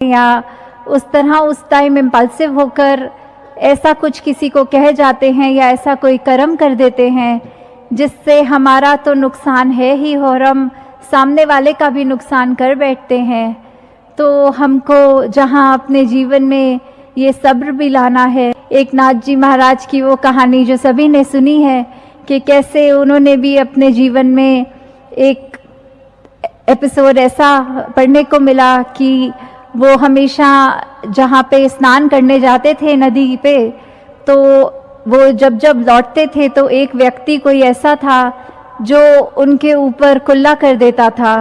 या उस तरह उस टाइम इम्पल्सिव होकर ऐसा कुछ किसी को कह जाते हैं या ऐसा कोई कर्म कर देते हैं जिससे हमारा तो नुकसान है ही और हम सामने वाले का भी नुकसान कर बैठते हैं। तो हमको जहाँ अपने जीवन में ये सब्र भी लाना है। एक नाथ जी महाराज की वो कहानी जो सभी ने सुनी है कि कैसे उन्होंने भी अपने जीवन में एक एपिसोड ऐसा पढ़ने को मिला कि वो हमेशा जहाँ पे स्नान करने जाते थे नदी पे, तो वो जब जब लौटते थे तो एक व्यक्ति कोई ऐसा था जो उनके ऊपर कुल्ला कर देता था।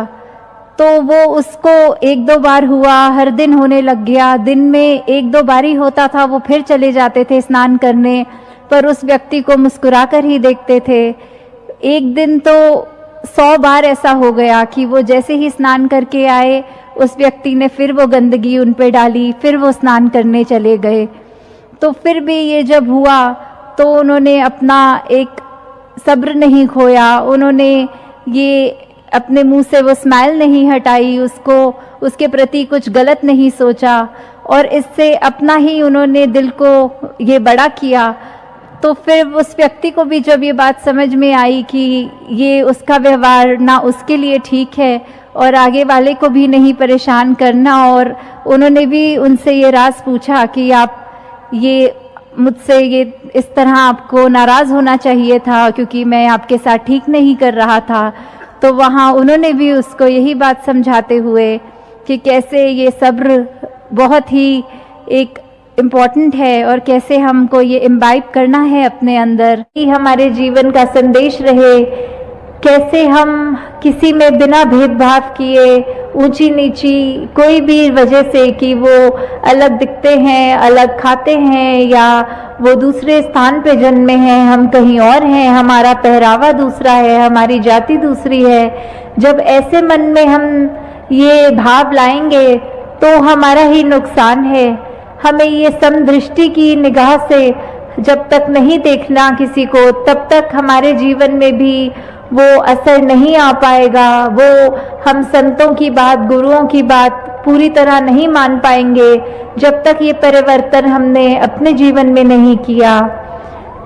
तो वो उसको एक दो बार हुआ, हर दिन होने लग गया। दिन में एक दो बार ही होता था, वो फिर चले जाते थे स्नान करने, पर उस व्यक्ति को मुस्कुरा कर ही देखते थे। एक दिन तो 100 बार ऐसा हो गया कि वो जैसे ही स्नान करके आए उस व्यक्ति ने फिर वो गंदगी उन पे डाली, फिर वो स्नान करने चले गए। तो फिर भी ये जब हुआ तो उन्होंने अपना एक सब्र नहीं खोया, उन्होंने ये अपने मुंह से वो स्माइल नहीं हटाई, उसको उसके प्रति कुछ गलत नहीं सोचा और इससे अपना ही उन्होंने दिल को ये बड़ा किया। तो फिर उस व्यक्ति को भी जब ये बात समझ में आई कि ये उसका व्यवहार ना उसके लिए ठीक है और आगे वाले को भी नहीं परेशान करना, और उन्होंने भी उनसे ये राज पूछा कि आप ये मुझसे ये इस तरह आपको नाराज़ होना चाहिए था क्योंकि मैं आपके साथ ठीक नहीं कर रहा था। तो वहाँ उन्होंने भी उसको यही बात समझाते हुए कि कैसे ये सब्र बहुत ही एक इम्पॉर्टेंट है और कैसे हमको ये इम्बाइब करना है अपने अंदर, कि हमारे जीवन का संदेश रहे। कैसे हम किसी में बिना भेदभाव किए, ऊंची नीची कोई भी वजह से कि वो अलग दिखते हैं, अलग खाते हैं या वो दूसरे स्थान पे जन्मे हैं, हम कहीं और हैं, हमारा पहरावा दूसरा है, हमारी जाति दूसरी है, जब ऐसे मन में हम ये भाव लाएंगे तो हमारा ही नुकसान है। हमें ये समदृष्टि की निगाह से जब तक नहीं देखना किसी को, तब तक हमारे जीवन में भी वो असर नहीं आ पाएगा। वो हम संतों की बात, गुरुओं की बात पूरी तरह नहीं मान पाएंगे जब तक ये परिवर्तन हमने अपने जीवन में नहीं किया।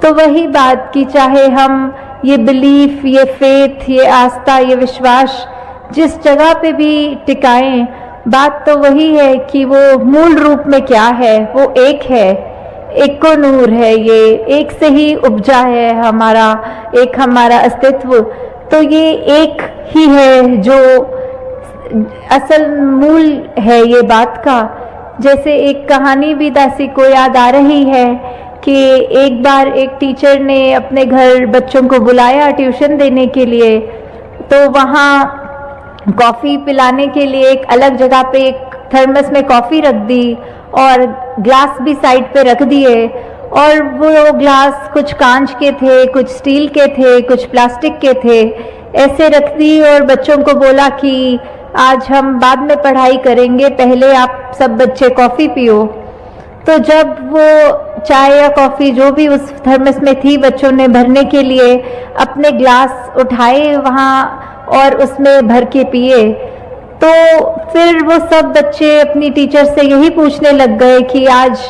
तो वही बात कि चाहे हम ये बिलीफ, ये फेथ, ये आस्था, ये विश्वास जिस जगह पे भी टिकाएं, बात तो वही है कि वो मूल रूप में क्या है, वो एक है, एक को नूर है, ये एक से ही उपजा है हमारा अस्तित्व। तो ये एक ही है जो असल मूल है ये बात का। जैसे एक कहानी भी दासी को याद आ रही है कि एक बार एक टीचर ने अपने घर बच्चों को बुलाया ट्यूशन देने के लिए, तो वहाँ कॉफ़ी पिलाने के लिए एक अलग जगह पे एक थर्मस में कॉफ़ी रख दी और ग्लास भी साइड पे रख दिए, और वो ग्लास कुछ कांच के थे, कुछ स्टील के थे, कुछ प्लास्टिक के थे, ऐसे रख दी और बच्चों को बोला कि आज हम बाद में पढ़ाई करेंगे, पहले आप सब बच्चे कॉफ़ी पियो। तो जब वो चाय या कॉफ़ी जो भी उस थर्मस में थी बच्चों ने भरने के लिए अपने ग्लास उठाए वहाँ और उसमें भर के पिए, तो फिर वो सब बच्चे अपनी टीचर से यही पूछने लग गए कि आज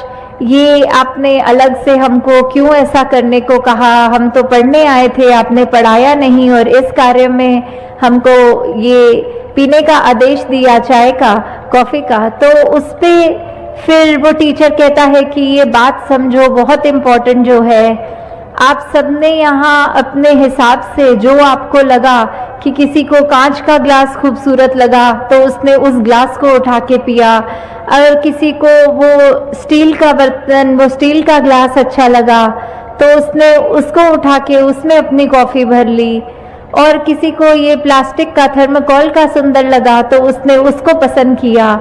ये आपने अलग से हमको क्यों ऐसा करने को कहा, हम तो पढ़ने आए थे, आपने पढ़ाया नहीं और इस कार्य में हमको ये पीने का आदेश दिया चाय का, कॉफ़ी का। तो उस पे फिर वो टीचर कहता है कि ये बात समझो, बहुत इम्पोर्टेंट जो है, आप सबने यहाँ अपने हिसाब से जो आपको लगा कि किसी को कांच का ग्लास खूबसूरत लगा तो उसने उस ग्लास को उठा के पिया, अगर किसी को वो स्टील का बर्तन, वो स्टील का ग्लास अच्छा लगा तो उसने उसको उठा के उसमें अपनी कॉफ़ी भर ली, और किसी को ये प्लास्टिक का थर्मोकोल का सुंदर लगा तो उसने उसको पसंद किया।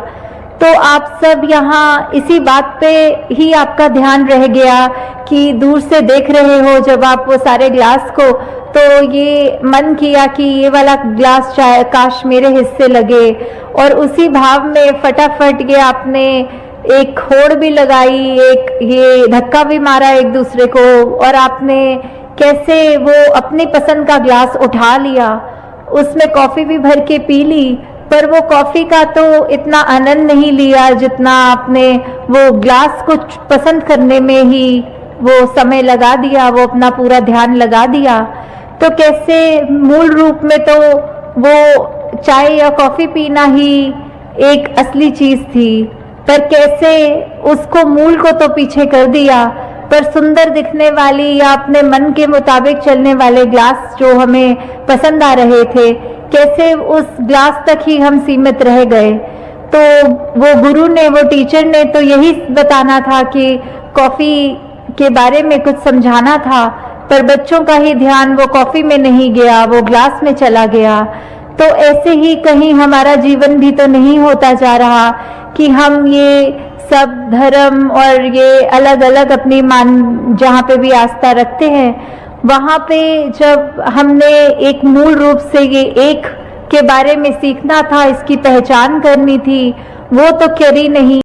तो आप सब यहाँ इसी बात पे ही आपका ध्यान रह गया कि दूर से देख रहे हो जब आप वो सारे ग्लास को, तो ये मन किया कि ये वाला ग्लास चाहे काश मेरे हिस्से लगे, और उसी भाव में फटाफट ये आपने एक होड़ भी लगाई, एक ये धक्का भी मारा एक दूसरे को, और आपने कैसे वो अपनी पसंद का ग्लास उठा लिया, उसमें कॉफ़ी भी भर के पी ली। पर वो कॉफी का तो इतना आनंद नहीं लिया जितना आपने वो ग्लास को पसंद करने में ही वो समय लगा दिया, वो अपना पूरा ध्यान लगा दिया। तो कैसे मूल रूप में तो वो चाय या कॉफी पीना ही एक असली चीज थी, पर कैसे उसको मूल को तो पीछे कर दिया, पर सुंदर दिखने वाली या अपने मन के मुताबिक चलने वाले ग्लास जो हमें पसंद आ रहे थे, कैसे उस ग्लास तक ही हम सीमित रह गए। तो वो गुरु ने, वो टीचर ने तो यही बताना था कि कॉफी के बारे में कुछ समझाना था, पर बच्चों का ही ध्यान वो कॉफी में नहीं गया, वो ग्लास में चला गया। तो ऐसे ही कहीं हमारा जीवन भी तो नहीं होता जा रहा कि हम ये सब धर्म और ये अलग अलग अपनी मान जहाँ पे भी आस्था रखते हैं, वहाँ पे जब हमने एक मूल रूप से ये एक के बारे में सीखना था, इसकी पहचान करनी थी, वो तो करी नहीं।